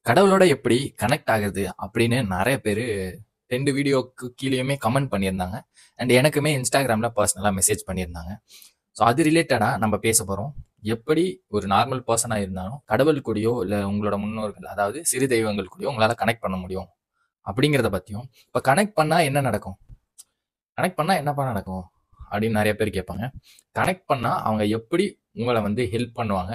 கடவுளோட எப்படி கனெக்ட் ஆகுது அப்படின்னு நெறைய பேரு 2 வீடியோக்கு கீழயுமே கமெண்ட் பண்ணியிருந்தாங்க. அண்ட் எனக்குமே Instagramல பர்சனலா மெசேஜ் பண்ணியிருந்தாங்க. ஸோ அது ரிலேட்டடா நம்ம பேச போறோம். எப்படி ஒரு நார்மல் பெர்சனா இருந்தாலும் கடவுள் கூடயோ, இல்ல உங்களோட முன்னோர்கள் அதாவது சிறு தெய்வங்கள் கூடயோ உங்களால கனெக்ட் பண்ண முடியும். அப்படிங்கிறத பத்தியும், இப்ப கனெக்ட் பண்ணா என்ன நடக்கும்? கனெக்ட் பண்ணா என்னப்பா நடக்கும்? அப்படின்னு நெறைய பேர் கேட்பாங்க. கனெக்ட் பண்ணா அவங்க எப்படி உங்கள வந்து ஹெல்ப் பண்ணுவாங்க?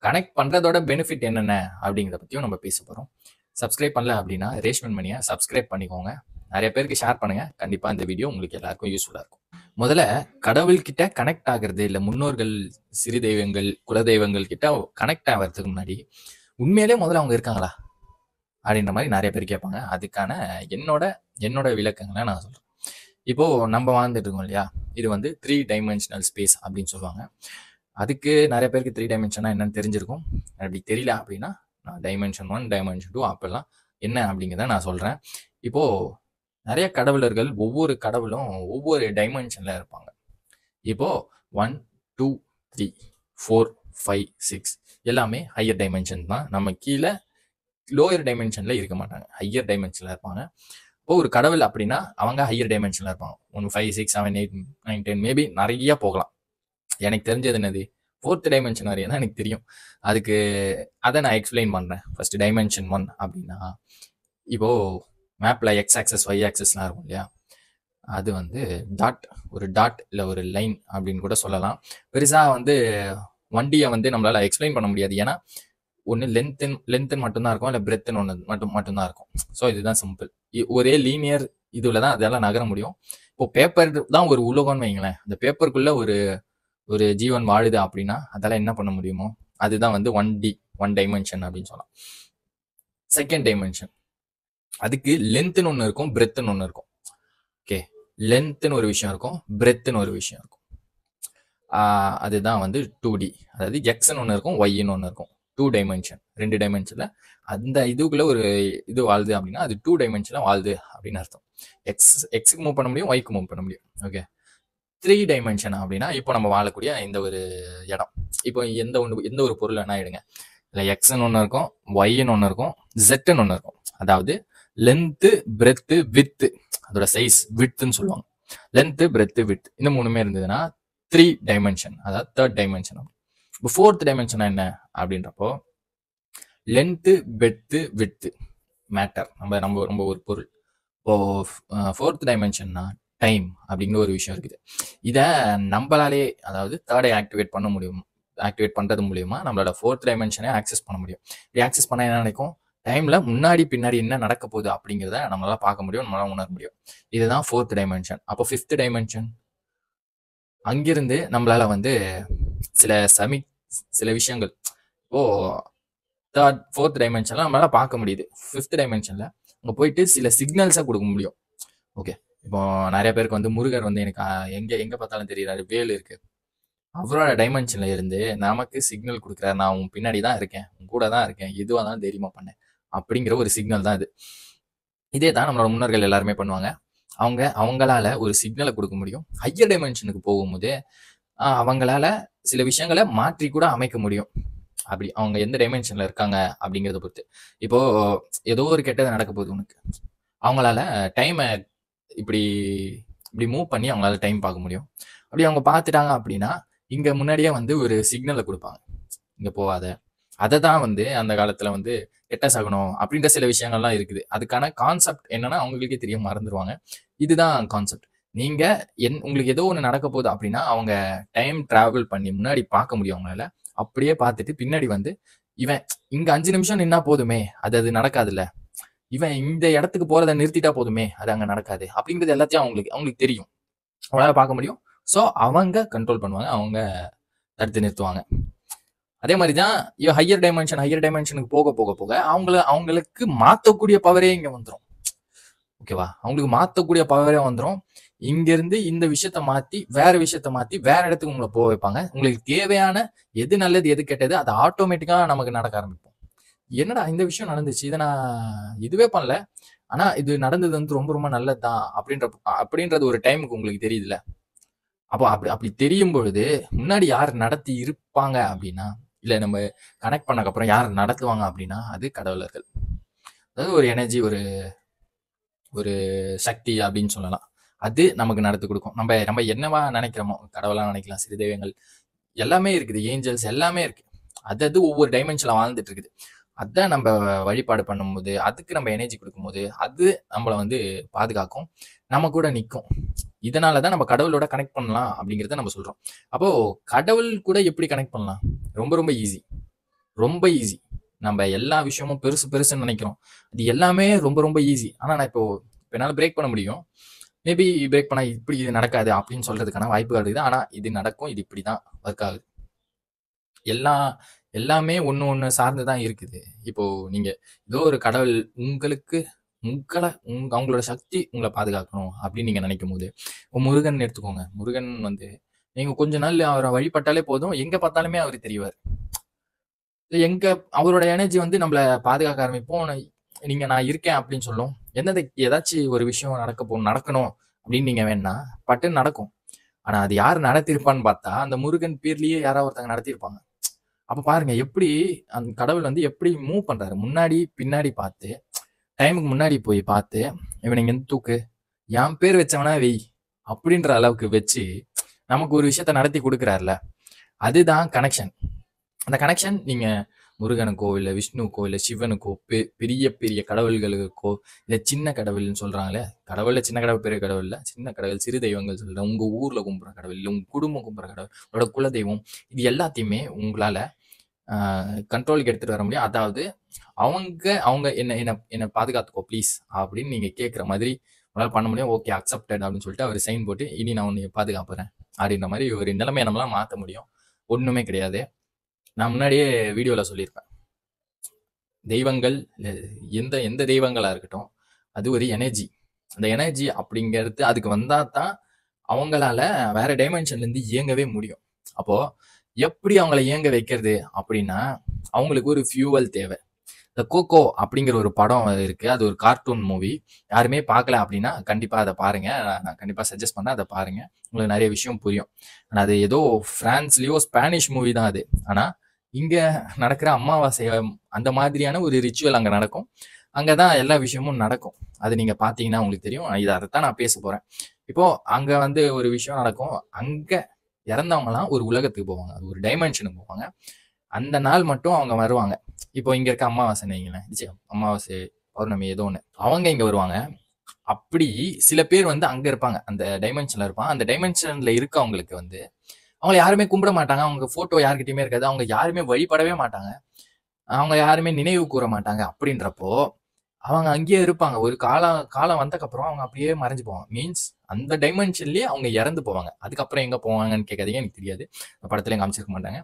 கனெக்ட் பண்றதோட பெனிஃபிட் என்னென்ன? அப்படிங்கிறத பத்தியும் நம்ம பேச போறோம். சப்ஸ்கிரைப் பண்ணல அப்படின்னா, ரேஷ்மன் மணிய சப்ஸ்கிரைப் பண்ணிக்கோங்க. நெறைய பேருக்கு ஷேர் பண்ணுங்க. கண்டிப்பா இந்த வீடியோ உங்களுக்கு எல்லாருக்கும் யூஸ்ஃபுல்லா இருக்கும். முதல்ல கடவுள்கிட்ட கனெக்ட் ஆகுறது, இல்ல முன்னோர்கள், சிறு தெய்வங்கள், குலதெய்வங்கள் கிட்ட கனெக்ட் ஆவறதுக்கு முன்னாடி, உண்மையிலேயே முதல்ல அவங்க இருக்காங்களா? அப்படின்ற மாரி நெறைய பேர் கேட்பாங்க. அதுக்கான என்னோட என்னோட விளக்கங்கள நான் சொல்றேன். இப்போ நம்ம வாழ்ந்துட்டு இருக்கோம் இல்லையா? இது வந்து 3 டைமென்ஷனல் ஸ்பேஸ் அப்படின்னு சொல்லுவாங்க. அதுக்கு நெறைய பேருக்கு 3 டைமென்ஷன்னா என்னன்னு தெரிஞ்சிருக்கும். அப்படி தெரியல அப்படின்னா, நான் டைமென்ஷன் 1, டைமென்ஷன் 2 அப்பல்லாம் என்ன அப்படிங்கிறத நான் சொல்றேன். இப்போ நெறைய கடவுளர்கள், ஒவ்வொரு கடவுளும் ஒவ்வொரு டைமென்ஷன்ல இருப்பாங்க. இப்போ 1, 2, 3, 4, 5, 6 எல்லாமே ஹையர் டைமென்ஷன் தான். நம்ம கீழ லோயர் டைமென்ஷன்ல இருக்க மாட்டாங்க. ஹையர் டைமென்ஷன்ல இருப்பாங்க. இப்போ ஒரு கடவுள் அப்படின்னா, அவங்க ஹையர் டைமென்ஷன்ல இருப்பாங்க. 1, 5, 6, 7, 8, 9, 10 மேபி நெறைய போகலாம். எனக்கு தெரிஞ்சது என்னது? 4த் டைமென்ஷன் வரையும் தான் எனக்கு தெரியும். அதுக்கு அத நான் எக்ஸ்பிளைன் பண்றேன். ஃபர்ஸ்ட் டைமென்ஷன் 1 அப்படின்னா, இப்போ மேப்ல எக்ஸ் ஆக்சிஸ், ஒய் ஆக்சிஸ்லாம் இருக்கும் இல்லையா? அது வந்து டாட் ஒரு டாட் இல்ல ஒரு லைன் அப்படின்னு கூட சொல்லலாம். பெருசா வந்து 1Dய வந்து நம்மளால எக்ஸ்பிளைன் பண்ண முடியாது. ஏன்னா, ஒண்ணு லென்த்ன்னு மட்டும் தான் இருக்கும். இல்ல பிரெத்ன்னு ஒண்ணு மட்டும் தான் இருக்கும். ஸோ இதுதான் சிம்பிள். ஒரே லீனியர் இதுல தான் அதெல்லாம் நகர முடியும். இப்போ பேப்பர் தான் ஒரு உலகம்னு வைங்களேன். அந்த பேப்பருக்குள்ள ஒரு ஒரு ஜீவன் வாழுது அப்படின்னா, அதால என்ன பண்ண முடியுமோ, அதுதான் வந்து 1D, 1 டைமென்ஷன் அப்படின்னு சொல்லலாம். Second dimension. அதுக்கு லென்த்ன்னு ஒண்ணு இருக்கும், பிரெத்ன்னு ஒண்ணு இருக்கும். ஓகே. லென்த்ன்னு ஒரு விஷயம் இருக்கும், பிரெத்ன்னு ஒரு விஷயம் இருக்கும். அதுதான் வந்து 2D. அதாவது எக்ஸ்ன்னு ஒண்ணு இருக்கும், ஒய்ன்னு ஒண்ணு இருக்கும். 2 டைமென்ஷன். 2 டைமென்ஷன்ல அந்த இதுக்குள்ள ஒரு இது வாழுது அப்படின்னா, அது 2 டைமென்ஷன்ல வாழுது அப்படின்னு அர்த்தம். எக்ஸ்க்கு மூவ் பண்ண முடியும், ஒய்க்கு மூவ் பண்ண முடியும். ஓகே. 3 டைமென்ஷன் அப்படின்னா, இப்போ நம்ம வாழக்கூடிய இந்த ஒரு இடம். இப்போ எந்த ஒரு பொருள் வேணா எடுங்க. இல்ல எக்ஸ்ன்னு ஒண்ணு இருக்கும், ஒய்ன்னு ஒண்ணு இருக்கும், ஜெட்ன்னு ஒண்ணு இருக்கும். அதாவது லென்த், பிரெத், விட்த். அதோட சைஸ் விட்த்ன்னு சொல்லுவாங்க. லென்த், பிரெத், விட்த் இந்த மூணுமே இருந்ததுன்னா 3 டைமென்ஷன். அதாவது 3rd டைமென்ஷன். இப்போ 4th டைமென்ஷன் என்ன அப்படின்றப்போ, லென்த், பிரெத், விட்த் மேட்டர். நம்ம ஒரு பொருள். இப்போ 4th டைமென்ஷன்னா டைம் அப்படிங்கிற ஒரு விஷயம் இருக்குது. இத நம்பளாலே அதாவது 3rd ஐ ஆக்டிவேட் பண்றது மூலியமா நம்மளோட 4th டைமென்ஷனை ஆக்சஸ் பண்ண முடியும். இப்படி ஆக்சஸ் பண்ணா என்ன நடக்கும்? டைம்ல முன்னாடி பின்னாடி என்ன நடக்க போகுது அப்படிங்கிறத நம்மளால பார்க்க முடியும், நம்மளால உணர முடியும். இதுதான் 4th டைமென்ஷன். அப்போ 5th டைமென்ஷன் அங்கிருந்து நம்மளால வந்து சில சில விஷயங்கள் இப்போ 4th டைமென்ஷன்ல நம்மளால பார்க்க முடியுது. 5th டைமென்ஷன்ல அங்க போயிட்டு சில சிக்னல்ஸை கொடுக்க முடியும். ஓகே. இப்போ நிறைய பேருக்கு வந்து முருகர் வந்து எனக்கு எங்க எங்க பார்த்தாலும் தெரியுறாரு, வேல் இருக்கு. அவரோட டைமென்ஷன்ல இருந்து நமக்கு சிக்னல் கொடுக்குறாரு. நான் உன் பின்னாடி தான் இருக்கேன், உன் கூட தான் இருக்கேன், எதுவாக தான் தெரியுமா பண்ணேன் அப்படிங்கிற ஒரு சிக்னல் தான் இது. இதே தான் நம்மளோட முன்னோர்கள் எல்லாருமே பண்ணுவாங்க. அவங்களால ஒரு சிக்னலை கொடுக்க முடியும். ஹையர் டைமென்ஷனுக்கு போகும்போது அவங்களால சில விஷயங்களை மாற்றி கூட அமைக்க முடியும். அப்படி அவங்க எந்த டைமென்ஷன்ல இருக்காங்க அப்படிங்கிறத பொறுத்து. இப்போ ஏதோ ஒரு கெட்டது நடக்க போகுது உனக்கு. அவங்களால டைமை இப்படி இப்படி மூவ் பண்ணி அவங்களால டைம் பார்க்க முடியும். அப்படி அவங்க பார்த்துட்டாங்க அப்படின்னா, இங்க முன்னாடியே வந்து ஒரு சிக்னலை கொடுப்பாங்க. இங்க போகாத. அதை தான் வந்து அந்த காலத்துல வந்து கெட்ட சகுனம் அப்படின்ற சில விஷயங்கள்லாம் இருக்குது. அதுக்கான கான்செப்ட் என்னன்னா அவங்களுக்கே தெரியும், மறந்துடுவாங்க. இதுதான் கான்செப்ட். நீங்க உங்களுக்கு ஏதோ ஒண்ணு நடக்க போகுது அப்படின்னா, அவங்க டைம் டிராவல் பண்ணி முன்னாடி பார்க்க முடியும் அவங்களால. அப்படியே பார்த்துட்டு பின்னாடி வந்து இவன் இங்க 5 நிமிஷம் நின்னா போதுமே, அது நடக்காதுல்ல. இவன் இந்த இடத்துக்கு போறத நிறுத்திட்டா போதுமே, அது அங்க நடக்காது. அப்படிங்கிறது எல்லாத்தையும் அவங்களுக்கு தெரியும். அவங்களால பார்க்க முடியும். ஸோ அவங்க கண்ட்ரோல் பண்ணுவாங்க. அவங்க தடுத்து நிறுத்துவாங்க. அதே மாதிரி தான் ஹையர் டைமென்ஷனுக்கு போக போக போக அவங்களுக்கு மாத்தக்கூடிய பவரே இங்க வந்துரும். ஓகேவா? அவங்களுக்கு மாத்தக்கூடிய பவரே வந்துரும். இங்க இருந்து இந்த விஷயத்த மாத்தி வேற இடத்துக்கு உங்களை போக வைப்பாங்க. உங்களுக்கு தேவையான எது நல்லது எது கெட்டது அது ஆட்டோமேட்டிக்கா நமக்கு நடக்க ஆரம்பிக்கும். என்னடா இந்த விஷயம் நடந்துச்சு, இதை நான் இதுவே பண்ணல, ஆனா இது நடந்தது வந்து ரொம்ப ரொம்ப நல்லதுதான் அப்படின்றது ஒரு டைமுக்கு உங்களுக்கு தெரியுதுல்ல. அப்போ அப்படி தெரியும் பொழுது முன்னாடி யார் நடத்தி இருப்பாங்க அப்படின்னா, இல்ல நம்ம கனெக்ட் பண்ணக்கப்புறம் யார் நடத்துவாங்க அப்படின்னா, அது கடவுளர்கள். அதாவது ஒரு எனர்ஜி, ஒரு ஒரு சக்தி அப்படின்னு சொல்லலாம். அது நமக்கு நடத்தி கொடுக்கும். நம்ம நம்ம என்னவா நினைக்கிறோமோ, கடவுளா நினைக்கலாம், சிறு தெய்வங்கள் எல்லாமே இருக்குது. ஏஞ்சல்ஸ் எல்லாமே இருக்கு. அது அது ஒவ்வொரு டைமென்ஷன்ல வாழ்ந்துட்டு இருக்குது. அதான் நம்ம வழிபாடு பண்ணும்போது, அதுக்கு நம்ம எனர்ஜி குடுக்கும்போது, அது நம்மள வந்து பாதுகாக்கும். நம்ம கூட நிக்கும். இதனால தான் நம்ம கடவுளோட கனெக்ட் பண்ணலாம் அப்படிங்கிறத நம்ம சொல்றோம். அப்போ கடவுள் கூட எப்படி கனெக்ட் பண்ணலாம்? ரொம்ப ரொம்ப ஈஸி. ரொம்ப ஈஸி. நம்ம எல்லா விஷயமும் பெருசு பெருசுன்னு நெனைக்கிறோம். அது எல்லாமே ரொம்ப ரொம்ப ஈஸி. ஆனா நான் இப்ப என்னால பிரேக் பண்ண முடியும். மேபி பிரேக் பண்ணா இப்படி இது நடக்காது அப்படின்னு சொல்றதுக்கான வாய்ப்புகள் இருக்குது. ஆனா இது நடக்கும். இது இப்படிதான் ஒர்க் ஆகுது. எல்லா எல்லாமே ஒண்ணு ஒண்ணு சார்ந்து தான் இருக்குது. இப்போ நீங்க ஏதோ ஒரு கடவுள் உங்களுக்கு உங்கள அவங்களோட சக்தி உங்கள பாதுகாக்கணும் அப்படின்னு நீங்க நினைக்கும்போது, இப்போ முருகன் எடுத்துக்கோங்க. முருகன் வந்து நீங்க கொஞ்ச நாள் அவர வழிபட்டாலே போதும். எங்க பார்த்தாலுமே அவரு தெரிவாரு. எங்க அவரோட எனர்ஜி வந்து நம்மள பாதுகாக்க ஆரம்பிப்போம். நீங்க நான் இருக்கேன் அப்படின்னு சொல்லும். என்னது ஏதாச்சும் ஒரு விஷயம் நடக்கணும் அப்படின்னு நீங்க வேண்டுனா, பட்டுன்னு நடக்கும். ஆனா அது யார் நடத்தியிருப்பான்னு பார்த்தா, அந்த முருகன் பேர்லயே யாராவது ஒருத்தங்க நடத்தியிருப்பாங்க. அப்ப பாருங்க எப்படி அந்த கடவுள் வந்து எப்படி மூவ் பண்றாரு. முன்னாடி, பின்னாடி பார்த்து, டைமுக்கு முன்னாடி போய் பார்த்து, "இவன இங்கருந்து தூக்கு. என் பேர் வச்சவனா வெய்." அப்படின்ற அளவுக்கு வச்சு, நமக்கு ஒரு விஷயத்த நடத்தி குடுக்குறார்ல. அதுதான் கனெக்ஷன். அந்த கனெக்ஷன் நீங்க முருகனுக்கோ, இல்ல விஷ்ணுவுக்கோ, இல்ல சிவனுக்கோ, பெரிய பெரிய கடவுள்களுக்கோ, இல்ல சின்ன கடவுள்ன்னு சொல்றாங்கல்ல. கடவுள்ல சின்ன கடவுள், பெரிய கடவுள் இல்ல. சின்ன கடவுள், சிறு தெய்வங்கள் சொல்றேன். உங்க ஊர்ல கும்புற கடவுள், இல்ல உங்க குடும்பம் கும்புற கடவுள், உங்களோட குலதெய்வம். இது எல்லாத்தையுமே உங்களால அ கண்ட்ரோலுக்கு எடுத்துட்டு வர முடியும். அதாவது அவங்க அவங்க என்ன என்ன என்ன பாதுகாத்துக்கோ ப்ளீஸ் அப்படின்னு நீங்க கேட்கிற மாதிரி உங்களால பண்ண முடியும். ஓகே அக்செப்டட் அப்படின்னு சொல்லிட்டு அவரு சைன் போட்டு, இனி நான் உன்னைய பாதுகாப்புறேன். அப்படின்ற மாரி ஒரு நிலைமைய நம்மளால மாத்த முடியும். ஒண்ணுமே கிடையாது. நான் முன்னாடியே வீடியோல சொல்லியிருப்பேன். தெய்வங்கள் எந்த எந்த தெய்வங்களா இருக்கட்டும், அது ஒரு எனர்ஜி. அந்த எனர்ஜி அப்படிங்கிறது அதுக்கு வந்தா தான் அவங்களால வேற டைமென்ஷன்ல இருந்து இயங்கவே முடியும். அப்போ எப்படி அவங்கள இயங்க வைக்கிறது அப்படின்னா, அவங்களுக்கு ஒரு ஃபியூவல் தேவை. இந்த கோகோ அப்படிங்கிற ஒரு படம் இருக்கு. அது ஒரு கார்ட்டூன் மூவி. யாருமே பார்க்கல அப்படின்னா, கண்டிப்பா அத பாருங்க. நான் கண்டிப்பா சஜெஸ்ட் பண்றேன். அத பாருங்க. உங்களுக்கு நெறைய விஷயம் புரியும். ஆனா அது ஏதோ பிரான்ஸ்லயோ, ஸ்பானிஷ் மூவி தான் அது. ஆனா, இங்க நடக்கிற அமாவாசை அந்த மாதிரியான ஒரு ரிச்சுவல் அங்க நடக்கும். அங்க தான் எல்லா விஷயமும் நடக்கும். அது நீங்க பார்த்தீங்கன்னா உங்களுக்கு தெரியும். அதத்தான் நான் பேச போறேன். இப்போ அங்க வந்து ஒரு விஷயம் நடக்கும். அங்க இறந்தவங்கலாம் ஒரு உலகத்துக்கு போவாங்க. அது ஒரு டைமென்ஷனுக்கு போவாங்க. அந்த நாள் மட்டும் அவங்க வருவாங்க. இப்போ இங்க இருக்க அமாவாசைன்னு வைங்களேன். அமாவாசை, பௌர்ணமி ஏதோ ஒண்ணு. அவங்க இங்க வருவாங்க. அப்படி சில பேர் வந்து அங்க இருப்பாங்க. அந்த டைமென்ஷன்ல இருப்பான். அந்த டைமென்ஷன்ல இருக்கவங்களுக்கு வந்து அவங்கள யாருமே கும்பிட மாட்டாங்க. அவங்க ஃபோட்டோ யார்கிட்டயுமே இருக்காது. அவங்க யாருமே வழிபடவே மாட்டாங்க. அவங்க யாருமே நினைவு கூர மாட்டாங்க. அப்படின்றப்போ, அவங்க அங்கேயே இருப்பாங்க. ஒரு காலம் காலம் வந்தக்கப்புறம் அவங்க அப்படியே மறைஞ்சு போவாங்க. மீன்ஸ் அந்த டைமென்ஷன்லயே அவங்க இறந்து போவாங்க. அதுக்கப்புறம் எங்க போவாங்கன்னு கேட்காதீங்க. எனக்கு தெரியாது. படத்துலயும் காமிச்சிருக்க மாட்டாங்க.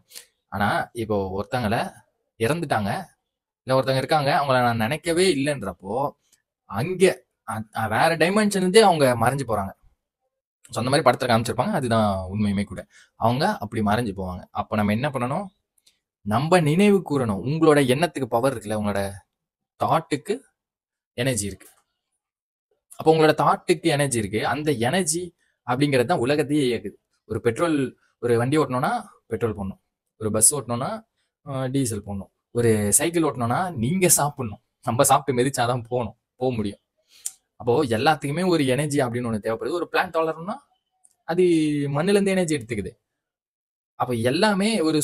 ஆனா, இப்போ ஒருத்தங்கள இறந்துட்டாங்க. இல்ல ஒருத்தங்க இருக்காங்க. அவங்கள நான் நினைக்கவே இல்லன்றப்போ, அங்க வேற டைமென்ஷன் இருந்தே அவங்க மறைஞ்சு போறாங்க. ஸோ அந்த மாரி படத்துல காமிச்சிருப்பாங்க. அதுதான் உண்மையுமே கூட. அவங்க அப்படி மறைஞ்சு போவாங்க. அப்ப நம்ம என்ன பண்ணணும்? நம்ப நினைவு கூரணும். உங்களோட எண்ணத்துக்கு பவர் இருக்குல்ல. உங்களோட தாட்டுக்கு எனர்ஜி இருக்கு. அப்போ உங்களோட தாட்டுக்கு எனர்ஜி இருக்கு. அந்த எனர்ஜி அப்படிங்கிறது தான் உலகத்தையே இயக்குது. ஒரு பெட்ரோல் ஒரு வண்டி ஓட்டணும்னா பெட்ரோல் போடணும். ஒரு பஸ் ஓட்டணும்னா டீசல் போடணும். ஒரு சைக்கிள் ஓட்டணும்னா நீங்க சாப்பிடணும். நம்ம சாப்பிட்டு மிதிச்சா தான் போ முடியும். அப்போ எல்லாத்துக்குமே ஒரு எனர்ஜி அப்படின்னு ஒண்ணு தேவைப்படுது. ஒரு பிளான்ட் வளரணும்னா அது மண்ணுல இருந்து எனர்ஜி எடுத்துக்குது. அப்ப எல்லாமே ஒரு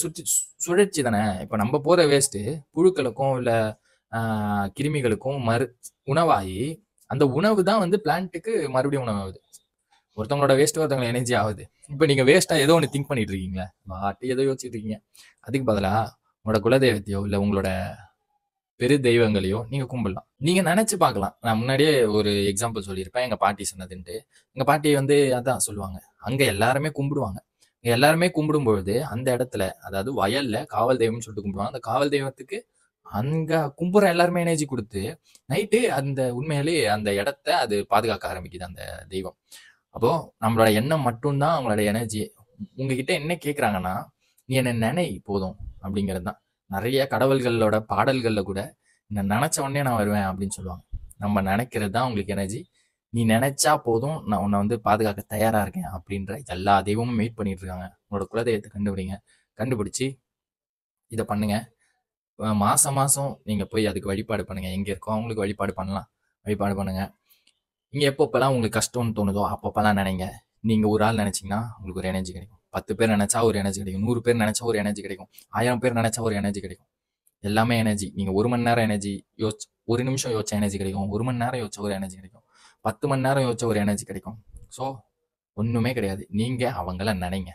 சுழற்சி தானே. இப்ப நம்ம போற வேஸ்ட் புழுக்களுக்கும் இல்ல ஆ, கிருமிகளுக்கும் உணவாகி அந்த உணவு தான் வந்து பிளான்ட்டுக்கு மறுபடியும் உணவாகுது. ஒருத்தவங்களோட வேஸ்ட் ஒருத்தவங்க எனர்ஜி ஆகுது. இப்ப நீங்க வேஸ்ட்டா ஏதோ ஒண்ணு திங்க் பண்ணிட்டு இருக்கீங்களா? பாட்டு ஏதோ யோசிச்சுட்டு இருக்கீங்க. அதுக்கு பதிலா உங்களோட குலதெய்வத்தையோ இல்ல உங்களோட பெரு தெய்வங்களையோ நீங்க கும்பிடலாம். நீங்க நெனச்சு பார்க்கலாம். நான் முன்னாடியே ஒரு எக்ஸாம்பிள் சொல்லியிருப்பேன். எங்க பாட்டி சொன்னதுன்ட்டு. எங்க பாட்டி வந்து அதான் சொல்லுவாங்க. அங்க எல்லாருமே கும்பிடுவாங்க. எல்லாருமே கும்பிடும்பொழுது, அந்த இடத்துல அதாவது வயல்ல காவல் தெய்வம்னு சொல்லிட்டு கும்பிடுவாங்க. அந்த காவல் தெய்வத்துக்கு அங்க கும்புற எல்லாருமே எனர்ஜி குடுத்து, நைட்டு அந்த உண்மையிலேயே அந்த இடத்த அது பாதுகாக்க ஆரம்பிக்குது அந்த தெய்வம். அப்போ நம்மளோட எண்ணம் மட்டும் தான் அவங்களோட எனர்ஜி. உங்ககிட்ட என்ன கேட்குறாங்கன்னா, "நீ என்ன நெனை போதும்" அப்படிங்கிறது தான். நெறைய கடவுள்களோட பாடல்கள்ல கூட, "என்ன நெனச்ச உடனே நான் வருவேன்" அப்படின்னு சொல்லுவாங்க. நம்ம நெனைக்கிறது தான் உங்களுக்கு எனர்ஜி. "நீ நெனைச்சா போதும், நான் உன்ன வந்து பாதுகாக்க தயாரா இருக்கேன்" அப்படின்ற எல்லா தெய்வமும் வெயிட் பண்ணிட்டு இருக்காங்க. உங்களோட குலதெய்வத்த கண்டுபிடிங்க. கண்டுபிடிச்சு இத பண்ணுங்க. மாசம் மாசம் நீங்க போய் அதுக்கு வழிபாடு பண்ணுங்க. எங்க இருக்கோ அவங்களுக்கு வழிபாடு பண்ணலாம். வழிபாடு பண்ணுங்க. நீங்க எப்பப்பலாம் உங்களுக்கு கஷ்டம்னு தோணுதோ, அப்பப்பலாம் நெனைங்க. நீங்க ஒரு ஆள் நெனச்சீங்கன்னா, உங்களுக்கு ஒரு எனர்ஜி கிடைக்கும். 10 பேர் நெனச்சா ஒரு எனர்ஜி கிடைக்கும். 100 பேர் நெனச்சா ஒரு எனர்ஜி கிடைக்கும். 1000 பேர் நெனச்சா ஒரு எனர்ஜி கிடைக்கும். எல்லாமே எனர்ஜி. நீங்க 1 மணி நேரம் எனர்ஜி 1 நிமிஷம் யோசிச்சா எனர்ஜி கிடைக்கும். 1 மணி நேரம் யோசிச்சா ஒரு எனர்ஜி கிடைக்கும். 10 மணி நேரம் யோசிச்சா ஒரு எனர்ஜி கிடைக்கும். ஸோ, ஒண்ணுமே கிடையாது. நீங்க அவங்கள நெனைங்க.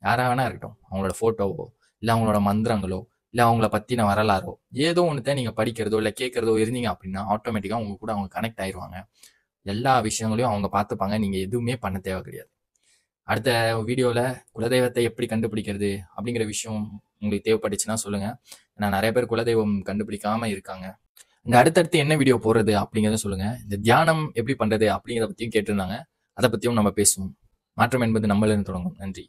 யாரா வேணா இருக்கட்டும். அவங்களோட ஃபோட்டோவோ, இல்ல அவங்களோட மந்திரங்களோ, இல்ல அவங்கள பத்தின வரலாறோ, ஏதோ ஒண்ணுத்த நீங்க படிக்கிறதோ, இல்ல கேட்கிறதோ இருந்தீங்க அப்படின்னா, ஆட்டோமேட்டிக்கா உங்க கூட அவங்க கனெக்ட் ஆயிருவாங்க. எல்லா விஷயங்களையும் அவங்க பார்த்துப்பாங்க. நீங்க எதுவுமே பண்ண தேவை கிடையாது. அடுத்த வீடியோல குலதெய்வத்தை எப்படி கண்டுபிடிக்கிறது அப்படிங்கிற விஷயம் உங்களுக்கு தேவைப்பட்டுச்சுன்னா சொல்லுங்க. ஏன்னா நெறைய பேர் குலதெய்வம் கண்டுபிடிக்காம இருக்காங்க. இந்த அடுத்தடுத்து என்ன வீடியோ போடுறது அப்படிங்கிறத சொல்லுங்க. இந்த தியானம் எப்படி பண்றது அப்படிங்கிறத பத்தியும் கேட்டிருந்தாங்க. அத பத்தியும் நம்ம பேசுவோம். மாற்றம் என்பது நம்மளிருந்து தொடங்கும். நன்றி.